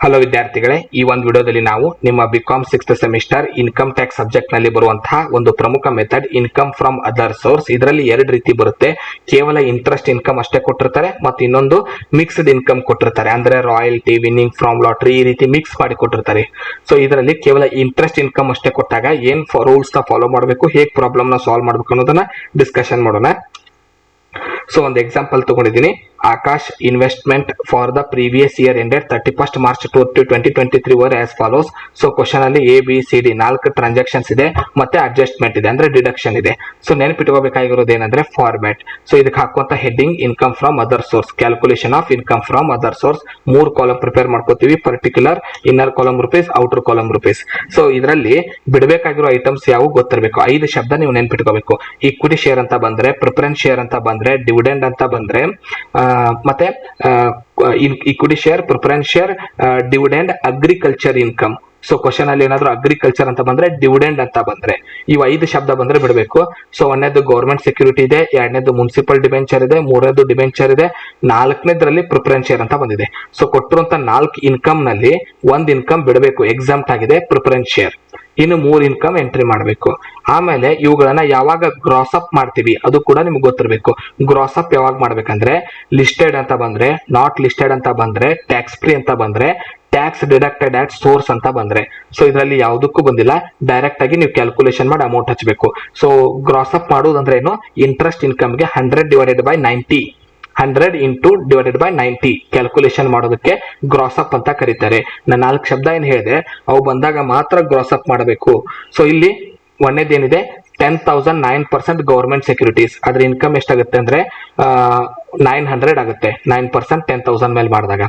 Hello ವಿದ್ಯಾರ್ಥಿಗಳೇ, ಈ ಒಂದು ವಿಡಿಯೋದಲ್ಲಿ ನಾವು ನಿಮ್ಮ BCom 6th semester income tax subject ನಲ್ಲಿ ಬರುವಂತಹ ಒಂದು ಪ್ರಮುಖ method income from other source. ಇದರಲ್ಲಿ ಎರಡು ರೀತಿ ಬರುತ್ತೆ. ಕೇವಲ ಇಂಟ್ರೆಸ್ಟ್ ಇನ್ಕಮ್ ಅಷ್ಟೇ ಕೊಟ್ಟಿರ್ತಾರೆ ಮತ್ತು ಇನ್ನೊಂದು ಮಿಕ್ಸ್ಡ್ ಇನ್ಕಮ್ ಕೊಟ್ಟಿರ್ತಾರೆ. ಅಂದ್ರೆ ರಾಯಲ್ಟಿ, ವಿನ್ನಿಂಗ್ ಫ್ರಮ್ ಲಾಟರಿ ಈ ರೀತಿ ಮಿಕ್ಸ್ ಮಾಡಿ ಕೊಟ್ಟಿರ್ತಾರೆ. ಸೊ ಇದರಲ್ಲಿ ಕೇವಲ ಇಂಟ್ರೆಸ್ಟ್ ಇನ್ಕಮ್ ಅಷ್ಟೇ ಕೊಟ್ಟಾಗ ಏನ್ ರೂಲ್ಸ್ ನ ಫಾಲೋ ಮಾಡಬೇಕು, ಹೇಗೆ ಪ್ರಾಬ್ಲಮ್ ನ ಸಾಲ್ವ್ ಮಾಡಬೇಕು ಅನ್ನೋದನ್ನ ಡಿಸ್ಕಷನ್ ಮಾಡೋಣ. ಸೊ ಒಂದು ಎಕ್ಸಾಂಪಲ್ ತಗೊಂಡಿದ್ದೀನಿ. Akash investment for the previous year ended 31st March 2023 var as follows. So question ಅಲ್ಲಿ ABCD 4 ಟ್ರಾನ್ಸಾಕ್ಷನ್ಸ್ ಇದೆ ಮತ್ತೆ ಅಡ್ಜಸ್ಟ್ಮೆಂಟ್ ಇದೆ, ಅಂದ್ರೆ ಡಿಡಕ್ಷನ್ ಇದೆ. ಸೊ ನೆನಪಿಟ್ಕೋಬೇಕಾಗಿರೋದು ಏನಂದ್ರೆ ಫಾರ್ಮ್ಯಾಟ್. ಸೊ ಇದಕ್ಕೆ ಹಾಕುವಂತ heading income from other source, calculation of income from other source. 3 column prepare ಮಾಡ್ಕೋತೀವಿ. Particular, inner column rupees, outer column rupees. So ಇದರಲ್ಲಿ ಬಿಡಬೇಕಾಗಿರೋ ಐಟಮ್ಸ್ ಯಾವ ಗೊತ್ತಿರಬೇಕು. 5 ಶಬ್ದ ನೀವು ನೆನಪಿಟ್ಕೋಬೇಕು. ಈಕ್ವಿಟಿ ಶೇರ್ ಅಂತ ಬಂದ್ರೆ, ಪ್ರಿಫರೆನ್ಸ್ ಶೇರ್ ಅಂತ ಬಂದ್ರೆ, ಡಿವಿಡೆಂಡ್ ಅಂತ ಬಂದ್ರೆ, ಮತ್ತೆ equity share, preference share, dividend, agriculture income. So question ಅಲ್ಲಿ ಏನಾದ್ರು ಅಗ್ರಿಕಲ್ಚರ್ ಅಂತ ಬಂದ್ರೆ, ಡಿವಿಡೆಂಡ್ ಅಂತ ಬಂದ್ರೆ, ಇವು 5 ಶಬ್ದ ಬಂದ್ರೆ ಬಿಡಬೇಕು. ಸೊ ಒಂದೇದು ಗವರ್ಮೆಂಟ್ ಸೆಕ್ಯೂರಿಟಿ ಇದೆ, ಎರಡನೇದು ಮುನ್ಸಿಪಲ್ ಡಿಬೆಂಚರ್ ಇದೆ, ಮೂರನೇದು ಡಿಬೆಂಚರ್ ಇದೆ, 4ನೇದ್ರಲ್ಲಿ ಪ್ರಿಫರೆನ್ಸ್ ಶೇರ್ ಅಂತ ಬಂದಿದೆ. ಸೊ ಕೊಟ್ಟಿರುವಂತ 4 ಇನ್ಕಮ್ ನಲ್ಲಿ ಒಂದ್ ಇನ್ಕಮ್ ಬಿಡಬೇಕು, ಎಕ್ಸಾಮ್ಟ್ ಆಗಿದೆ ಪ್ರಿಫರೆನ್ಸ್ ಶೇರ್. ಇನ್ನು 3 ಇನ್ಕಮ್ ಎಂಟ್ರಿ ಮಾಡಬೇಕು. ಆಮೇಲೆ ಇವುಗಳನ್ನ ಯಾವಾಗ ಗ್ರಾಸ್ ಅಪ್ ಮಾಡ್ತೀವಿ ಅದು ಕೂಡ ನಿಮ್ಗೆ ಗೊತ್ತಿರಬೇಕು. ಗ್ರಾಸ್ ಅಪ್ ಯಾವಾಗ ಮಾಡ್ಬೇಕಂದ್ರೆ, ಲಿಸ್ಟೆಡ್ ಅಂತ ಬಂದ್ರೆ, ನಾಟ್ ಲಿಸ್ಟೆಡ್ ಅಂತ ಬಂದ್ರೆ, ಟ್ಯಾಕ್ಸ್ ಫ್ರೀ ಅಂತ ಬಂದ್ರೆ, ಟ್ಯಾಕ್ಸ್ ಡಿಡಕ್ಟೆಡ್ ಅಟ್ ಸೋರ್ಸ್ ಅಂತ ಬಂದ್ರೆ. ಸೊ ಇದರಲ್ಲಿ ಯಾವುದಕ್ಕೂ ಬಂದಿಲ್ಲ, ಡೈರೆಕ್ಟ್ ಆಗಿ ನೀವು ಕ್ಯಾಲ್ಕುಲೇಷನ್ ಮಾಡಿ ಅಮೌಂಟ್ ಹಚ್ಚಬೇಕು. ಸೊ ಗ್ರಾಸ್ ಅಪ್ ಮಾಡುವುದಂದ್ರೆ ಏನು, ಇಂಟ್ರೆಸ್ಟ್ ಇನ್ಕಮ್ ಗೆ 100 divided by 90, 100 into divided by 90 calculation ಮಾಡೋದಕ್ಕೆ ಗ್ರಾಸ್ ಅಪ್ ಅಂತ ಕರೀತಾರೆ. ನಾನು 4 ಶಬ್ದ ಏನ್ ಹೇಳಿದೆ ಅವು ಬಂದಾಗ ಮಾತ್ರ ಗ್ರಾಸ್ ಅಪ್ ಮಾಡಬೇಕು. ಸೊ ಇಲ್ಲಿ ಒಂದೇದೇನಿದೆ, 10,009% ಗವರ್ಮೆಂಟ್ ಸೆಕ್ಯೂರಿಟೀಸ್, ಅದ್ರ ಇನ್ಕಮ್ ಎಷ್ಟಾಗುತ್ತೆ ಅಂದ್ರೆ 900 ಆಗುತ್ತೆ. 9% 10,000 ಮೇಲೆ ಮಾಡಿದಾಗ.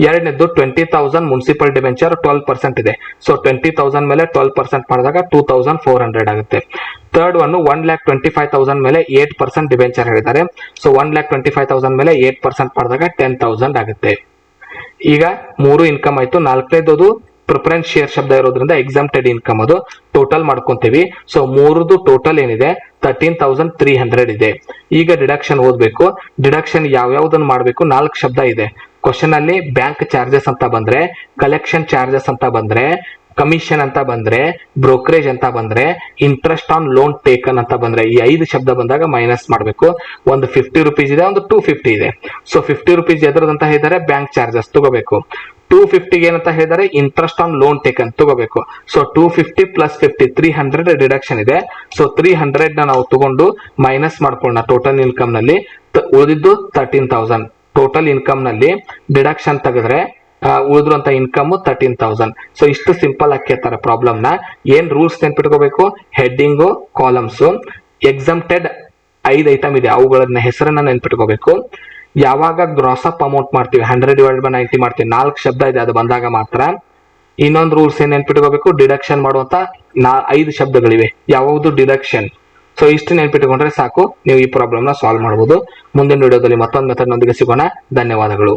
ಎರಡನೇದು 20,000 ಮುನ್ಸಿಪಲ್ ಡಿಬೆಂಚರ್ 12% ಇದೆ. ಸೊ 20,000 ಮೇಲೆ 12% ಮಾಡಿದಾಗ 2,400 ಆಗುತ್ತೆ. ಥರ್ಡ್ ಒನ್ 1,25,000 ಮೇಲೆ 8% ಡಿಬೆಂಚರ್ ಹೇಳಿದ್ದಾರೆ. ಸೊ 1,25,000 ಮೇಲೆ 8% ಮಾಡಿದಾಗ 10,000 ಆಗುತ್ತೆ. ಈಗ 3 ಇನ್ಕಮ್ ಆಯ್ತು. 4ನೇದು ಪ್ರಿಫರೆನ್ಸ್ ಶೇರ್ ಶಬ್ದ ಇರೋದ್ರಿಂದ ಎಕ್ಸಾಮ್ಟೆಡ್ ಇನ್ಕಮ್, ಅದು ಟೋಟಲ್ ಮಾಡ್ಕೊಂತೀವಿ. ಸೊ 3ದು ಟೋಟಲ್ ಏನಿದೆ 13,300 ಇದೆ. ಈಗ ಡಿಡಕ್ಷನ್ ಓದ್ಬೇಕು. ಡಿಡಕ್ಷನ್ ಯಾವ್ಯಾವ್ದನ್ನ ಮಾಡ್ಬೇಕು, 4 ಶಬ್ದ ಇದೆ ಕ್ವಶನ್ ಅಲ್ಲಿ. ಬ್ಯಾಂಕ್ ಚಾರ್ಜಸ್ ಅಂತ ಬಂದ್ರೆ, ಕಲೆಕ್ಷನ್ ಚಾರ್ಜಸ್ ಅಂತ ಬಂದ್ರೆ, ಕಮಿಷನ್ ಅಂತ ಬಂದ್ರೆ, ಬ್ರೋಕರೇಜ್ ಅಂತ ಬಂದ್ರೆ, ಇಂಟ್ರೆಸ್ಟ್ ಆನ್ ಲೋನ್ ಟೇಕನ್ ಅಂತ ಬಂದ್ರೆ, ಈ 5 ಶಬ್ದ ಬಂದಾಗ ಮೈನಸ್ ಮಾಡಬೇಕು. ಒಂದು 50 ರೂಪೀಸ್ ಇದೆ, ಒಂದು 250 ಇದೆ. ಸೊ 50 ರೂಪೀಸ್ ಎದ್ರದಂತ ಹೇಳಿದರೆ ಬ್ಯಾಂಕ್ ಚಾರ್ಜಸ್ ತಗೋಬೇಕು. 250 ಏನಂತ ಹೇಳಿದರೆ ಇಂಟ್ರೆಸ್ಟ್ ಆನ್ ಲೋನ್ ಟೇಕನ್ ತಗೋಬೇಕು. ಸೊ 250 ಪ್ಲಸ್ 50 300 ಡಿಡಕ್ಷನ್ ಇದೆ. ಸೊ 300 ನ ನಾವು ತಗೊಂಡು ಮೈನಸ್ ಮಾಡ್ಕೊಳ್ಳೋಣ. ಟೋಟಲ್ ಇನ್ಕಮ್ ನಲ್ಲಿ ಉಳಿದಿದ್ದು 13,000. ಟೋಟಲ್ ಇನ್ಕಮ್ ನಲ್ಲಿ ಡಿಡಕ್ಷನ್ ತೆಗೆದ್ರೆ ಉಳಿದ್ರಂತ ಇನ್ಕಮ್ 13,000. ಸೊ ಇಷ್ಟು ಸಿಂಪಲ್ ಆಗಿ ಕೇಳ್ತಾರೆ ಪ್ರಾಬ್ಲಮ್ ನ. ಏನ್ ರೂಲ್ಸ್ ನೆನ್ಪಿಟ್ಕೋಬೇಕು, ಹೆಡ್ಡಿಂಗು, ಕಾಲಮ್ಸ್, ಎಕ್ಸಾಮ್ಟೆಡ್ 5 ಐಟಮ್ ಇದೆ ಅವುಗಳನ್ನ ಹೆಸರನ್ನ ನೆನ್ಪಿಟ್ಕೋಬೇಕು. ಯಾವಾಗ ಗ್ರಾಸ್ ಅಪ್ ಅಮೌಂಟ್ ಮಾಡ್ತೀವಿ 100 ಡಿವೈಡೆಡ್ ಬೈ 90 ಮಾಡ್ತೀವಿ, 4 ಶಬ್ದ ಇದೆ ಅದು ಬಂದಾಗ ಮಾತ್ರ. ಇನ್ನೊಂದು ರೂಲ್ಸ್ ಏನ್ ನೆನ್ಪಿಟ್ಕೋಬೇಕು, ಡಿಡಕ್ಷನ್ ಮಾಡುವಂತ 5 ಶಬ್ದಗಳಿವೆ, ಯಾವುದು ಡಿಡಕ್ಷನ್. ಸೊ ಇಷ್ಟು ನೆನ್ಪಿಟ್ಕೊಂಡ್ರೆ ಸಾಕು, ನೀವು ಈ ಪ್ರಾಬ್ಲಮ್ ನ ಸಾಲ್ವ್ ಮಾಡಬಹುದು. ಮುಂದಿನ ವಿಡಿಯೋದಲ್ಲಿ ಮತ್ತೊಂದು ಮೆಥಡ್ ನೊಂದಿಗೆ ಸಿಗೋಣ. ಧನ್ಯವಾದಗಳು.